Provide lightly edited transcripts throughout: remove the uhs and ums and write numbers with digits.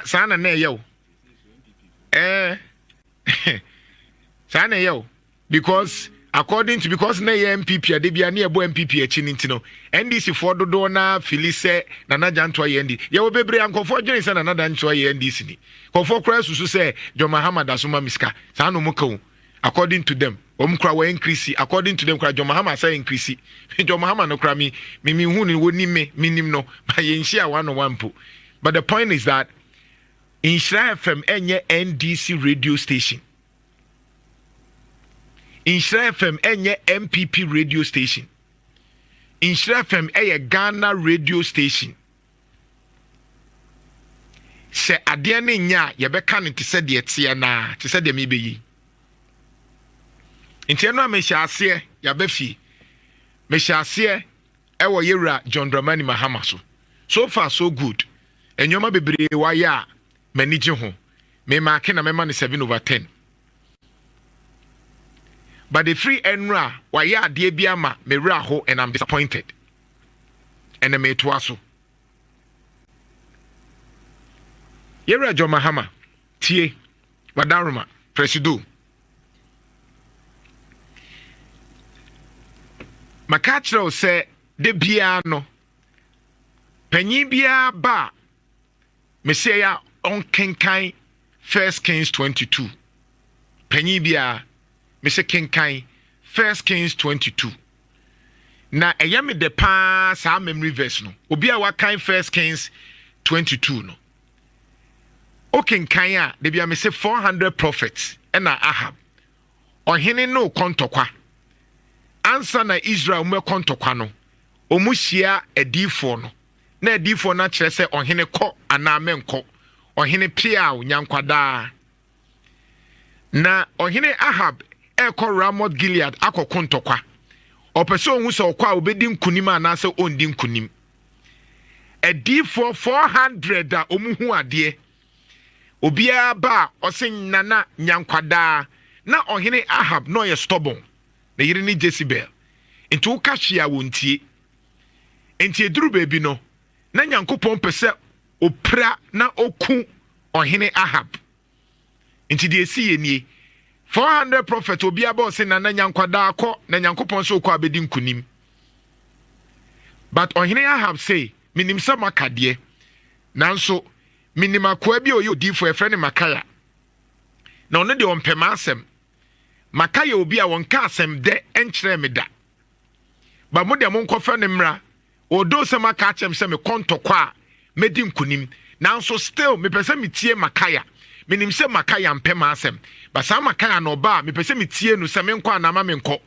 Sana ne yo. Sana yo. Because because na MPP de bia na ebo MPP achi nintino NDC for dodo na Felice Nana Juantua yendi ye wo bebre ankofo dwen se Nana Juantua ye NDC ni kofo kra susu se John Mahama'S asoma miska sa no muka according to them kra wa increase according to them kra John Mahama'S say increase John Mahama'S no kra mi hu ni woni me minim no ba ye nhia one on one po. But the point is that Insha FM enye NDC radio station. Insha FM enye MPP radio station. Insha FM eye Ghana radio station. Se ade ne nya ye beka no te se de tie na te se de me beyi. Nti no me hyase ya bafie. Me hyase e wo yewura John Dramani Mahama so far so good. Enyoma bebre wa ya manage ho. Me mark na me man 7/10. But the free enra why ya de bia ma me ra ho and I'm disappointed. And me to aso. Yera John Mahama tie wadaruma presido. Makachro say de bia no panyin bia ba me say ya on kenkan 1 Kings 22. Panyin bia Mr. Kenkai, 1 Kings 22. Na eyame de pa sa memory verse no. Obi a wakan 1 Kings 22 no. O Kenkai a de bia me say 400 prophets na Ahab. Ohene no kontokwa. Ansa na Israel me kontokwa no. Omuhia edifo no. Na edifo na kire se ohene kɔ ana menko. Ohene pia onyankwada. Na ohene Ahab Eko Ramoth Gilead ako kontokwa. Opese ohun se okwa obedi nkunim anase ondi nkunim. Edi for 400 a omuhu ade. Obia ba osin nana nyankwada na ohene Ahab no ye stubborn. Na yiri ni Jezebel. Enti wo kahia wontie. Enti eduru baby no na nyankopon pese opra na oku ohene Ahab. Enti de esi ye nie 400 prophets obi aba say na nyankwada akọ na nyankopon so okọ abedi nkunim. But ohene Ahab say minim sa makade nanso minim akwa bi oyi odi for efre ne makaya na ono de ompema asem makaya obi a wonka asem de enkyere me da ba mo de mo nkofra ne mra odo se maka achem se me kontokwa medi nkunim nanso still me pese me tie makaya minim se makaya mpema asem basa makaya no ba me pese me tie no se me nkọ anama me nkọ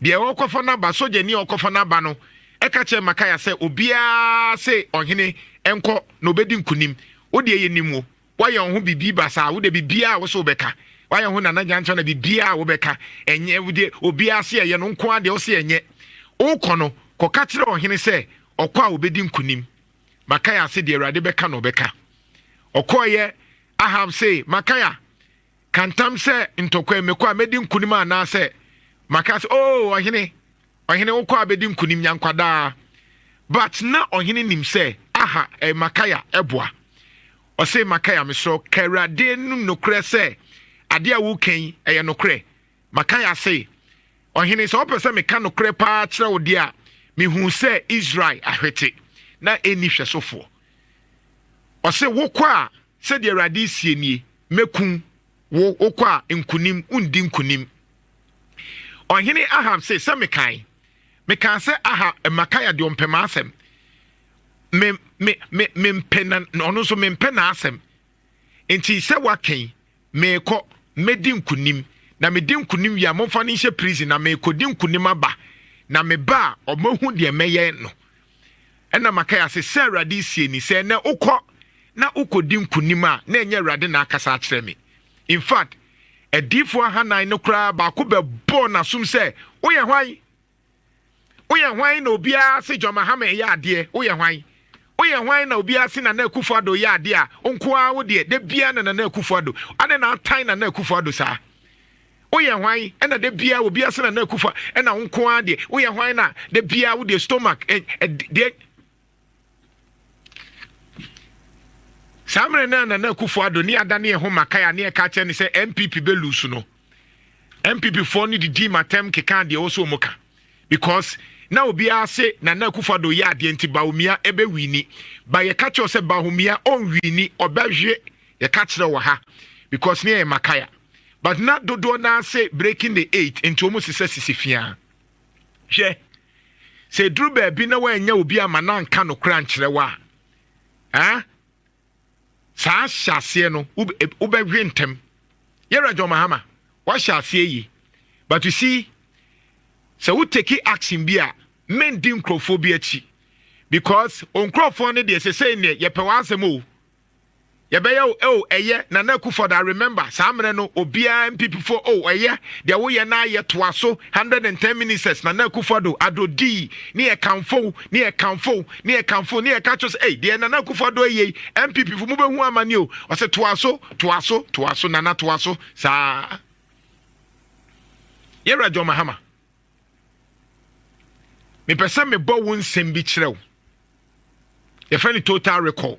de okofo na ba soje ni okofo na ba no eka che makaya se obia se ohene enko no bedi nkunim wo de yenimu wa ye ho bibi basa wo de bibia wo so beka wa ye ho na nyancho na bibia wo beka enye wo de obia se ye no nko ade wo se enye wo kono ko ka kire ohene se okwa wo bedi nkunim makaya se de Awurade beka no beka okoye Ahab say makaya kantam se ntokwa emekwa medi nkunim ana se makasa oh ohene wokwa abedi nkunim nyankwada but na ohene nim se aha makaya eboa o say makaya me so Awurade num nokre se ade a wo kan eye nokre makaya say ohene so opese me kan nokre pa kire wo de a me hu se Israel ahwete na eni hwesofo o say wokwa se de Awurade sie nie mekun wo okwa nkunim undi nkunim ohene Ahab say se mekan se aha makaya de ompema asem me mpena ono so me mpena asem enti se waken meko medi nkunim na medi nkunim ya momfa ni hye prison na meko di nkunim aba na me ba omahu de meye no ena makaya se Awurade sie ni se na ukọ na ukodi nkunim a na enye Awurade na akasa akire me. In fact edifo hanan no kra ba ko be born asum se oye hwan na obia se John Mahama'S ya ade oye hwan na obia se na Akufo-Addo ya ade a onko a wo de bia na Akufo-Addo ade na atan na Akufo-Addo sa oye hwan na de bia obia se na Akufo na onko a de oye hwan na de bia wo de stomach de Samre na Kufuado ni adane ho makaya ne ka che ne se MPP be lose no. MPP for ni di matem keka de also muka. Because na obi ase na Kufuado ya de nti Bawumia ebe wini. Ba ye ka che se Bawumia on wini obahwe ye ka kire wo ha. Because ne makaya. But not dodo na say breaking the 8 into almost sisifia. She say Drew be na wa nya obi amana nka no kra nkyere wa. Ah? Sa hyase no ubehwe ntem. Yera Jo Mahama, wa hyase yi. But you see, so we take action bia men di nkrofobia chi. Because on nkrofo ne de say ne ye pe wa asem o. Yebeye eye Nana Kufuado I remember samre no obia MPP for eye de wo ye na ye toa so 110 minutes Nana Kufuado adodi ni e kanfo ni e kanfo ni e ka chos de Nana Kufuado ye MPP fu mu be hu amani o se toa so Nana toa so sa Yera Jo Mahama me pese me bo won sem bi kirew ye fa ni total recall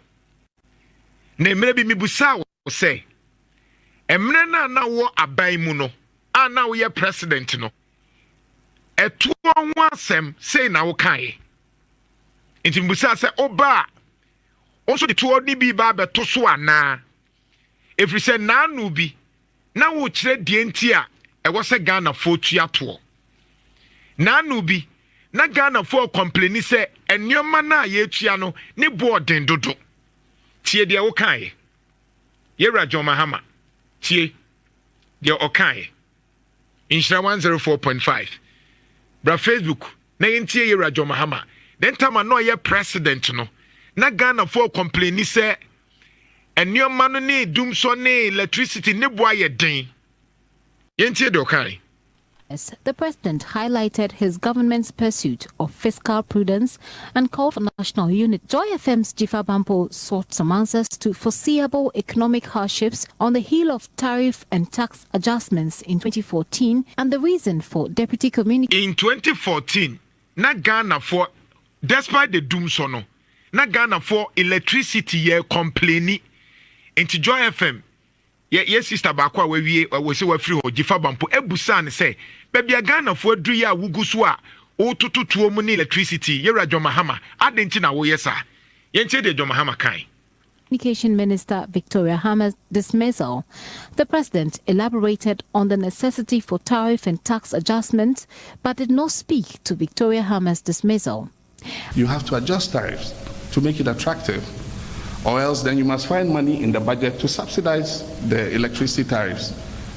na emre bi mibusa wo se emre na wo aban mu no ana wo ye president no eto ho asem sei na wo kan enti mibusa se oba onso de to ni bi ba beto so ana efri se na anu bi na wo kire die enti a wo se Ghana fo tua to na anu bi na Ghana fo complain se ennyoma na ye tua no ne boarding dodo tie de wo kan Yera Jo Mahama tie de o kan Inshira 104.5 bra Facebook na yentie Yera Jo Mahama den tama no ye president no na Ghana for complain say ennyoma no ne dum so ne electricity ne boa ye den yentie de o kan. The president highlighted his government's pursuit of fiscal prudence and called for national unity. Joy FM's Jifa Bampo sought some answers to foreseeable economic hardships on the heel of tariff and tax adjustments in 2014 and the reason for deputy communication. In 2014, na Ghana for, despite the doom sono, na Ghana for electricity ye complaining into Joy FM. Yes, sister Bakwa, we say we free ho Jifa Bampo ebusa ne say baby Ghana for dru ya wugusu a o tutu mu ni electricity Yera Jo Mahama adenti na wo yesa yenche de Jo Mahama kai. Communication Minister Victoria Hammer's dismissal. The president elaborated on the necessity for tariff and tax adjustments but did not speak to Victoria Hammer's dismissal. You have to adjust tariffs to make it attractive, or else then you must find money in the budget to subsidize the electricity tariffs.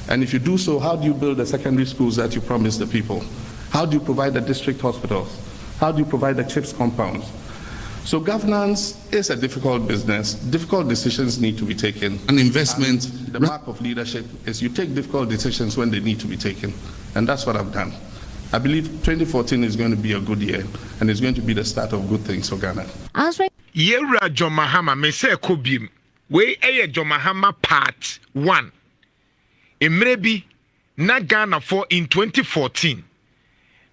And if you do so, how do you build the secondary schools that you promised the people? How do you provide the district hospitals? How do you provide the CHIPS compounds? So governance is a difficult business. Difficult decisions need to be taken. An investment, and the mark of leadership is you take difficult decisions when they need to be taken. And that's what I've done. I believe 2014 is going to be a good year, and it's going to be the start of good things for Ghana. Yera Jo Mahama me say kobim we eye Jo Mahama part 1 emrebi na Ghana for in 2014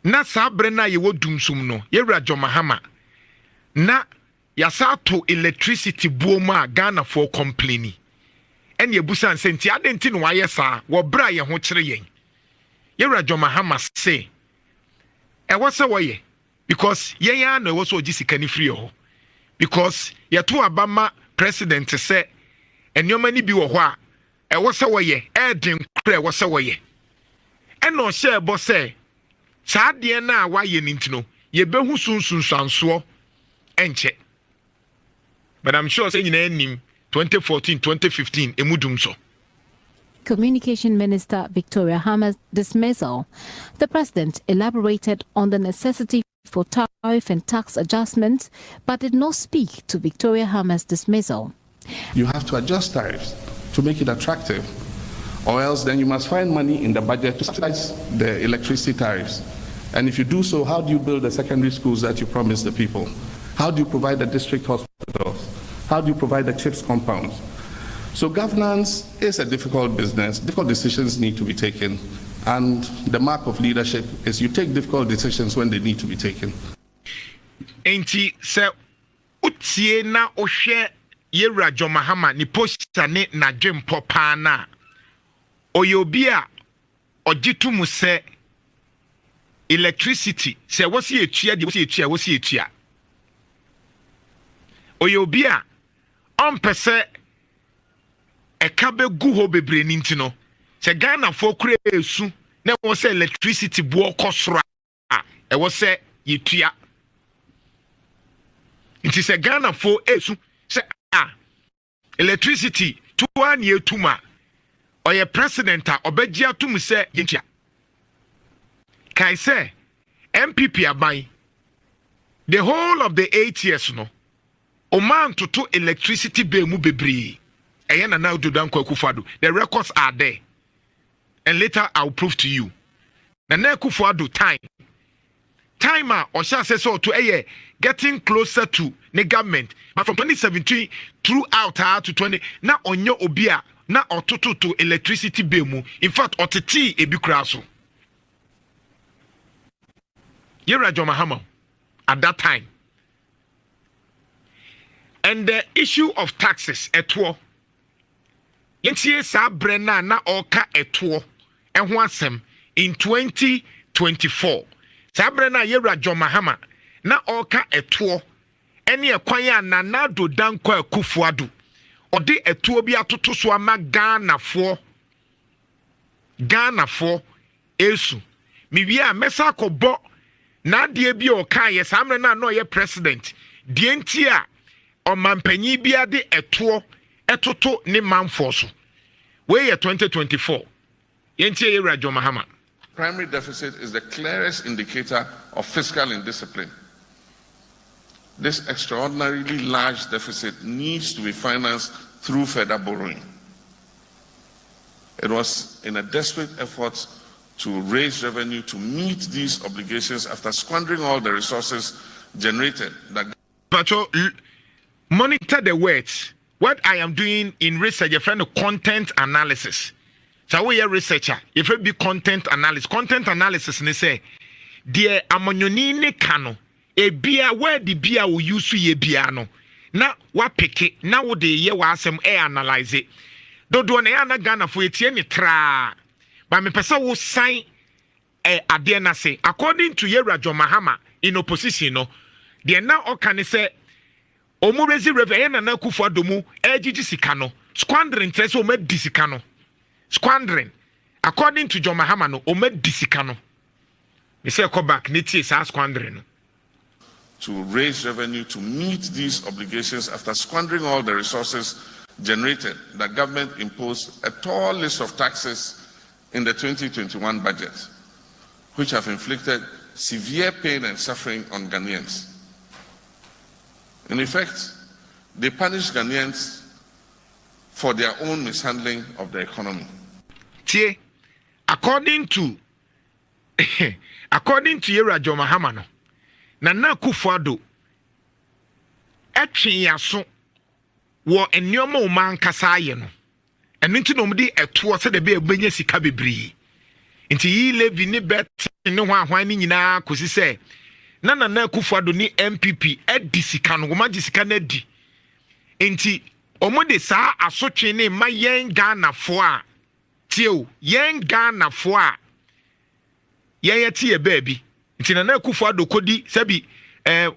na sabre na ye wodumsum no Yera Jo Mahama na yasato electricity buoma Ghana for complaining ene ebusan senti adenti no waye sa wo bra ye ho kire yen Yera Jo Mahama say e wo se wo ye because yen ya no wo so ogisika ni free ho. Because yetu abama president say enyoma ni bi wo ho a e wo se wo ye e den kure wo se wo ye e no share bo say saa de na wa ye ni ntino ye behu sunsunsanso enche. But I'm sure say nyina nim 2014 2015 emudum so. Communication Minister Victoria Hammer's dismissal. The president elaborated on the necessity for tariff and tax adjustments, but did not speak to Victoria Hammer's dismissal. You have to adjust tariffs to make it attractive, or else then you must find money in the budget to subsidize the electricity tariffs. And if you do so, how do you build the secondary schools that you promised the people? How do you provide the district hospitals? How do you provide the CHIPS compounds? So governance is a difficult business. Difficult decisions need to be taken. And the mark of leadership is you take difficult decisions when they need to be taken. Enti se utie na ohwe yewra John Mahama ni poster ne na dwempo pa na oyobia ogitumu se electricity se wosi etua de wosi etua oyobia ompese eka begu ho bebre ni ntino se Ghana fo kura esu na wo se electricity bo kosoro a wo se yetua nti se Ghana fo esu se electricity tuwa ni etuma oye president a obeji atum se yetua kai se MPP aban the whole of the 8 years no o man to electricity be mu bebre eye na now do dan Akufo-Addo. The records are there and later I'll prove to you na Akufo-Addo time or shall say so to getting closer to the government, but from 2017 throughout to 20 na onyo obia na ototo to electricity bill mu. In fact oteti ebi kraso yewra John Mahama at that time. And the issue of taxes etwo yentie sa brena na oka etwo ehho asem in 2024 sa brena yewra John Mahama na oka etwo ene ekwan ya nanado danko Akufo-Addo ode etwo bi atoto so ama Ghana fo esu miwia mesa kobo na de bi oka ye sa brena na ye president de ntia o mampanyi bia de etwo etoto ne manfo so we ye 2024 yentie yewra John Mahama. Primary deficit is the clearest indicator of fiscal indiscipline. This extraordinarily large deficit needs to be financed through further borrowing. It was in a desperate effort to raise revenue to meet these obligations after squandering all the resources generated that monitor the words. What I am doing in research, you find content analysis. So we are researcher. If it be content analysis, ne say, dear amonyoni ne kano, e bia where the bia will use ye biano. Na wa peke, na wo de ye wa asem analyze it. Do ne ana Ghana for it any tra. But me pesa wo sign adena say, according to yewra John Mahama in opposition, no, the na okane say, omurezi revenue na Akufo-Addo mu ejiji sika no squandering interest o med disika no squandering according to John Mahama no o med disika no me say come back niti sa squandering no to raise revenue to meet these obligations after squandering all the resources generated. The government imposed a tall list of taxes in the 2021 budget which have inflicted severe pain and suffering on Ghanaians. In effect, they punish Ghanaians for their own mishandling of the economy. According to yewra John Mahama no, Nana Akufo-Addo etwe yaso wo enyomo o man kasa aye no. Eno nti no mde eto se de be ebenya sika bebree. Nti yi levi ni bet ne ho ahwan ni nyina kosi se na Nana Akufo-Addo ni MPP edi sika no ma sika na di enti omode saa asotwe ne ma yen Ghana fo a tieo yen Ghana fo a yeyeti ye baabi enti Nana Akufo-Addo kodi sabi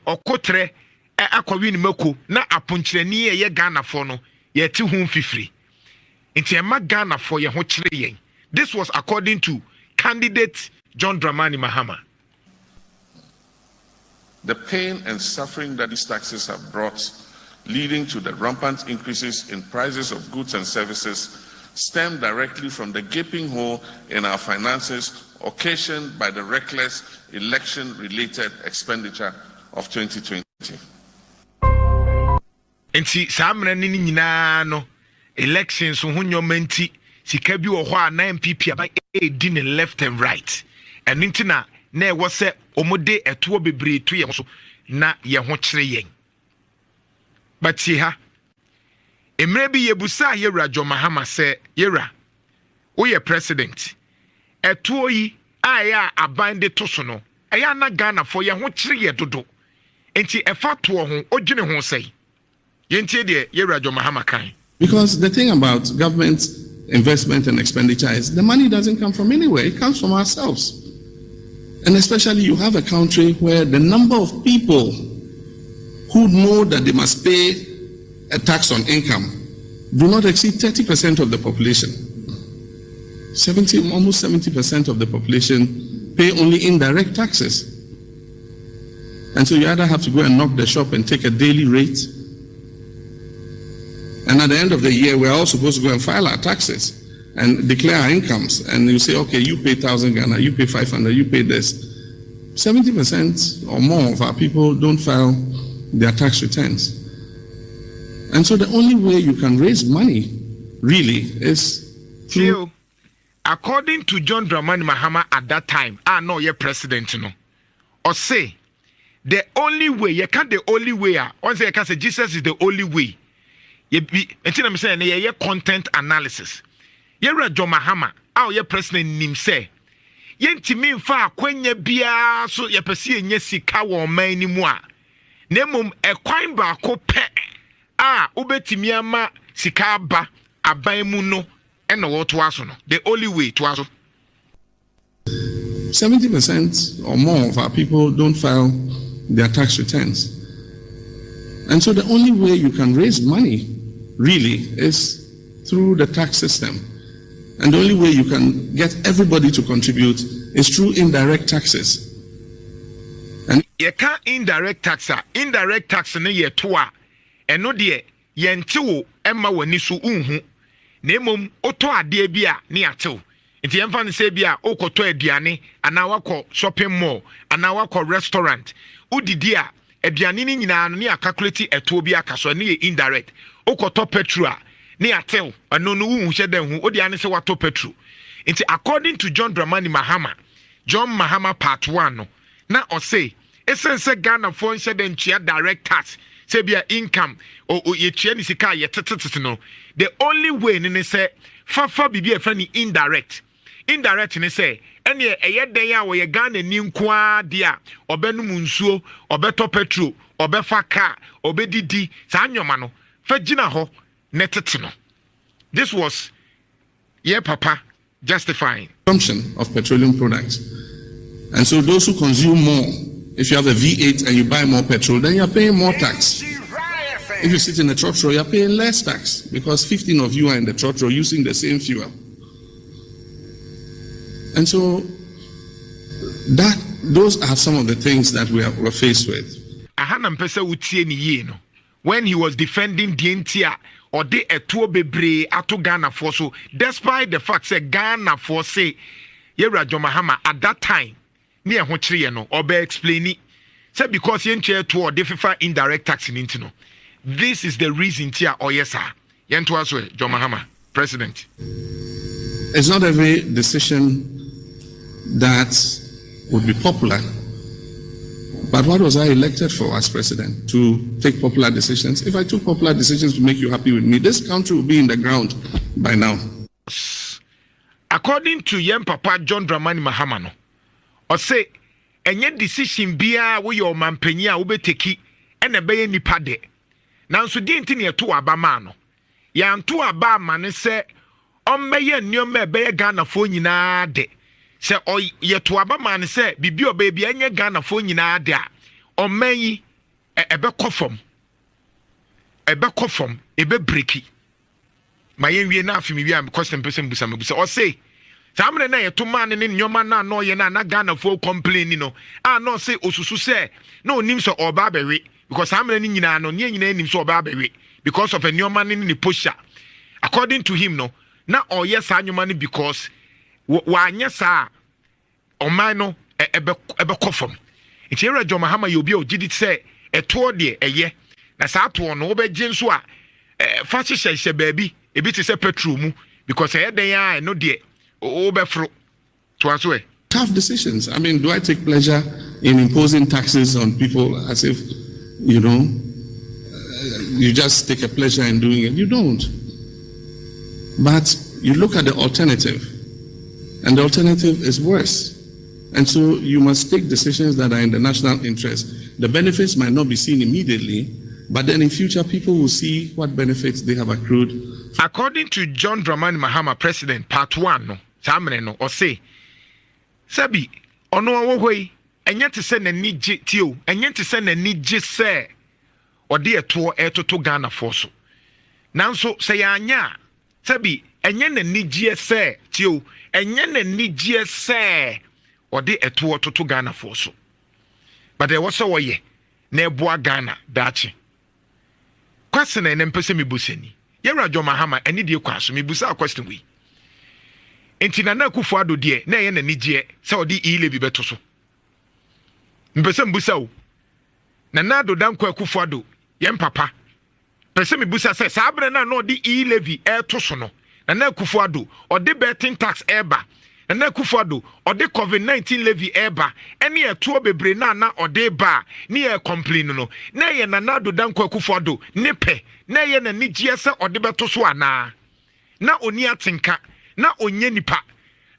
okotre akwawi ni mako na aponkyerani ye Ghana fo no yeti hu fifiri enti ma Ghana fo ye ho kyere yen. This was according to candidate John Dramani Mahama. The pain and suffering that these taxes have brought, leading to the rampant increases in prices of goods and services, stem directly from the gaping hole in our finances occasioned by the reckless election-related expenditure of 2020. Enti samre ni nyina no elections ho nyomenti sika bi wo ho a na MPP aba edi ne left and right. And ntina na ewo se omode eto bebre to ye so na ye ho kyere yen. But ha emre bi yebusa yewra John Mahama se yewra wo ye president eto yi aya aban de to so no aya na Ghana for ye ho kyere ye dodo enti efa to ho odwene ho sei Yentie de Yewura John Mahama kan. Because the thing about government investment and expenditure is the money doesn't come from anywhere, it comes from ourselves. And especially you have a country where the number of people who know that they must pay a tax on income do not exceed 30% of the population. Almost 70% of the population pay only indirect taxes. And so you either have to go and knock the shop and take a daily rate. And at the end of the year, we're all supposed to go and file our taxes and declare our incomes. And you say, okay, you pay 1,000 Ghana, you pay 500, you pay this. 70% or more of our people don't file their tax returns. And so the only way you can raise money, really, is through... According to John Dramani Mahama at that time, no, you're president, no. Or say, the only way, you can't the only way, once you can say Jesus is the only way. You be, until I'm saying, you content analysis. You're John Mahama, you're president, nim say. Yentimi fa kwenye bia so ye pese enye sika wo man ni mu a nemum ekwan ba ko pe ubetimi ama sika ba aban mu no ena wo to aso no the only way to aso 70% or more of our people don't file their tax returns. And so the only way you can raise money really is through the tax system. And the only way you can get everybody to contribute is through indirect taxes. And you can't indirect tax. Indirect tax ne ye toa. Eno de yente emma wani so unhu. Nemom oto ade bia ne atew. Nti yemfa ne se bia okoto aduane ana wakọ shopping mall ana wakọ restaurant. Udidi a aduane ni nyina no ne calculate eto bia kaso ne ye indirect. Okoto petrol ne atew ano no wu hye den hu odi ane se wato petrol. Nti according to John Dramani Mahama, John Mahama part 1 no na o say esense Ghana for hye den chia direct tax say bia income o ye chia ni sika ye tetetete no the only way ne say fafa bibi e fa ni indirect ne say ene eye den a wo ye Ghana ni nkoa dia obenum nsuo obeto petrol obefa car obedidi sa anyoma no fa gina ho netete no. This was papa justifying consumption of petroleum products. And so those who consume more, if you have a V8 and you buy more petrol, then you're paying more tax. If you sit in the truck row, you're paying less tax because 15 of you are in the truck row using the same fuel. And so those are some of the things that we're faced with. When he was defending DNTR or the etuo bebre ato Ghana for so, despite the fact that Ghana for say Yewura John Mahama at that time near Hochri no or be explain it. Say because yenche to or defifa indirect tax in intino. This is the reason tia or yes sir. Yento aswe John Mahama, president. It's not every decision that would be popular. But what was I elected for as president? To take popular decisions? If I took popular decisions to make you happy with me, this country would be in the ground by now. According to Yem Papa John Dramani Mahama no, or say, any decision bia we your mampenya ube teki ene beye nipa de. Now so di ntini eto abama no. Ya nto abama ne se ommeye nneoma beye Ghana fo nyina de. Se o yeto abama ne se bibi oba bia enye Ghana fo nyina de a ommanyi ebe kofom ebe breki ma yenwie na afimi wi am question person busa me busa o say samre na yeto man ne nnwoma na no ye na Ghana fo complain no no say osusu say na onim so oba bewe because samre ni nyina no ne nyina nim so oba bewe because of nnwoma ne posture. According to him no na oye sa nnwoma ne because wa anya sa oman no ebe kofom. Nti Yewura John Mahama ye obi o gidi say eto de eye na sa to no obegye nso a fa hyehyɛ baabi ebi te say petrol mu because eye den a no de obefro to answer. Tough decisions. I mean, do I take pleasure in imposing taxes on people as if, you you just take a pleasure in doing it? You don't. But you look at the alternative, and the alternative is worse. And so you must take decisions that are in the national interest. The benefits might not be seen immediately, But then in future, people will see what benefits they have accrued. According to John Dramani Mahama, President, Part 1, no, Samre no, or say, Sabi, ono awoi, and yet to send a need tio, and yet to send a need just say, or dear tour to Ghana Fosso. Now so say anya, Sabi, and yen a need say, tio, and yen a need say, or dear tour to Ghana Fosso. But there was a way, ne boa Ghana, dachi. Question and empese mi buseni. Yera John Mahama, any dear question, mi busa question we. Enti Nana Akufo-Addo de na ye na nigye se odi e-levy beto so mpese mbusa o Nana Addo Akufo-Addo ye mpapa pese mbusa se sabre na odi e-levy eto so no Nana Akufo-Addo odi betting tax eba Nana Akufo-Addo odi COVID-19 levy eba ene eto bebre na odi ba ni e complain no na ye Nana Addo Akufo-Addo ne pe na ye na nigye se odi beto so ana na oni atenka na onye nipa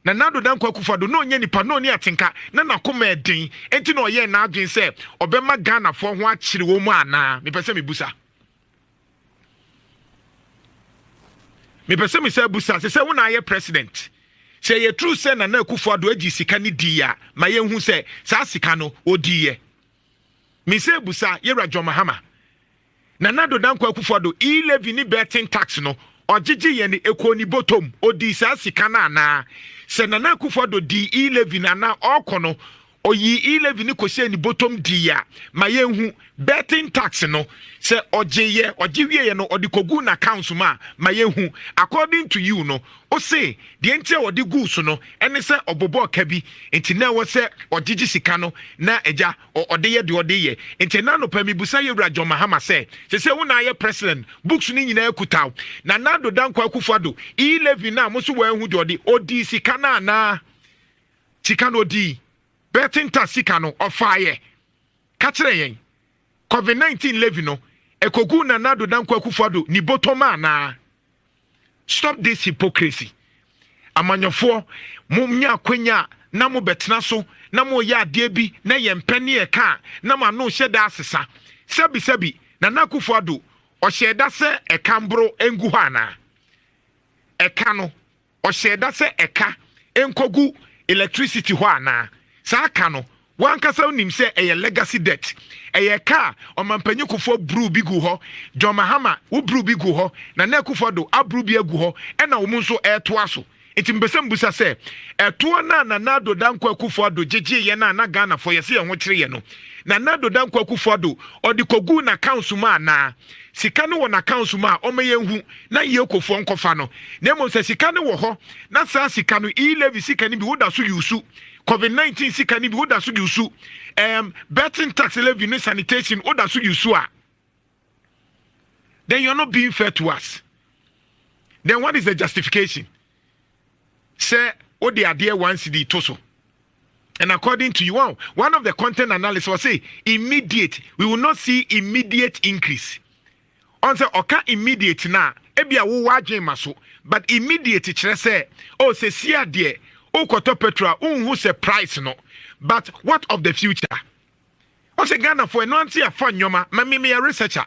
na Nana Addo Akufo-Addo na onye nipa na oni atenka na nakoma edin enti na oye na adwen se obema Ghana fo ho akire wo mu ana me pese me busa se wo na ye president se ye true se Nana Akufo-Addo agi sika ni di ya ma ye hu se sa sika no odi ye me se busa ye John Mahama Nana Addo Akufo-Addo e-levy ni betting tax no ojiji ye ni ekoni bottom odi sa sika na na se Nana Akufo-Addo di e-levy na okono oyi e-levy ni kose ni bottom di ya ma ye hu betting tax no se ojiwie no odi kogu na accounts ma ye hu according to you no o say the enti odi gu so no ene se obobo ka bi enti na wo se ojiji sika no na eja odi ye enti na no pami busa ye John Mahama se wo na ye president books ni nyina ekuta na Nana Addo Akufo-Addo e-levy na mo so wa hu de odi sika na sika no odi betting tax sika no ofaye ka kire yen COVID-19 levy no ekogu na Nana Addo Akufo-Addo ni bottom na stop this hypocrisy amanyofo mumnya kwenya na mo betena so na mo ya ade bi na ye mpani e ka na ma no hyeda asesa sabi Nana Akufo-Addo o hyeda se e kambro engu hana e ka no o hyeda se e ka enkogu electricity ho ana sa ka no wankasa unim se eye legacy debt eye ka omampanyi Akufo bru bi gu ho John Mahama wo bru bi gu ho Nana Akufo-Addo abru bi agu ho ena wo nso eto aso enti mbese mbusa se eto na Nana Addo Akufo-Addo jeje ye na Ghana fo ye se ye ho kire ye no Nana Addo Akufo-Addo odi kogu na council ma na sika no wona council ma o meye hu na ye Akufo nkofa no na mo se sika no wo ho na sa sika no e-levy sika ni bi woda so yusu COVID-19 sika ni bi woda so yusu betting tax levy no sanitation woda so yusu a then you're not being fair to us. Then what is the justification? Say o de ade 1 CD toso. And according to you, one of the content analysts will say immediate, we will not see immediate increase. On say oka immediate na ebia wo wadwen maso, but immediate kire say oh say sia de o koto petrol unhu say price no. But what of the future? O say Ghana for no anti afa nyoma, me a researcher.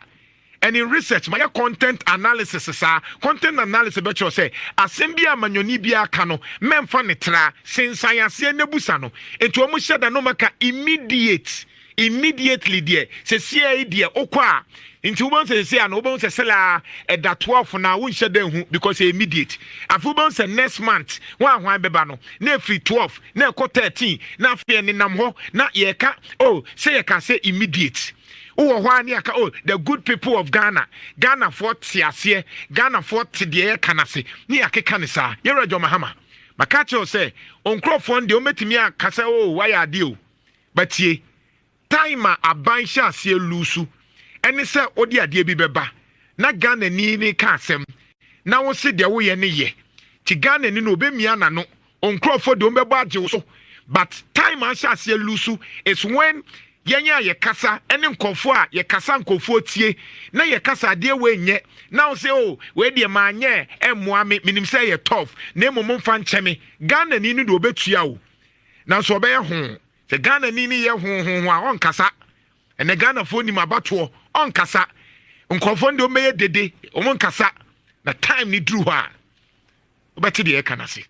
And in research, my content analysis content analysis bet you say asembia manyoni bia kano memfa ne tra science nebusa no etu omo sheda no maka immediately there se sia there okwa nti wo say say an wo say sela eda 12 na wo sheda hu because immediate afu bon say next month wan beba no na free 12 na ekọ 13 na afia ne nam ho na ye ka oh say ye can say immediate. Oh, the good people of Ghana for tiasie, Ghana for tidie kanase. Ni akeka ne sa. Yera John Mahama. Makacho say, on Crawford de ometimi akasa oh why are you? But ye time aban sha se lusu. Ene se odi ade bi beba. Na Ghana ni ka asem. Na wo se de wo ye ne ye. Ti Ghana ni no obemia na no. On Crawford de ombebo agye so. But time sha se lusu is when yenya ye kasa ene nkofo a ye kasa nkofo tie na ye kasa de we nye na say oh we de ma nye emmoa me minim say ye tough na emom mfa ncheme Ghana ni ni do obetua o na so obeye ho se Ghana ni ye ho a on kasa ene Ghana fo ni mabato on kasa nkurɔfoɔ de ɔmɛyɛ dede ɔmo nkasa na time ni duru hɔ a wobɛte deɛ ɛka no ase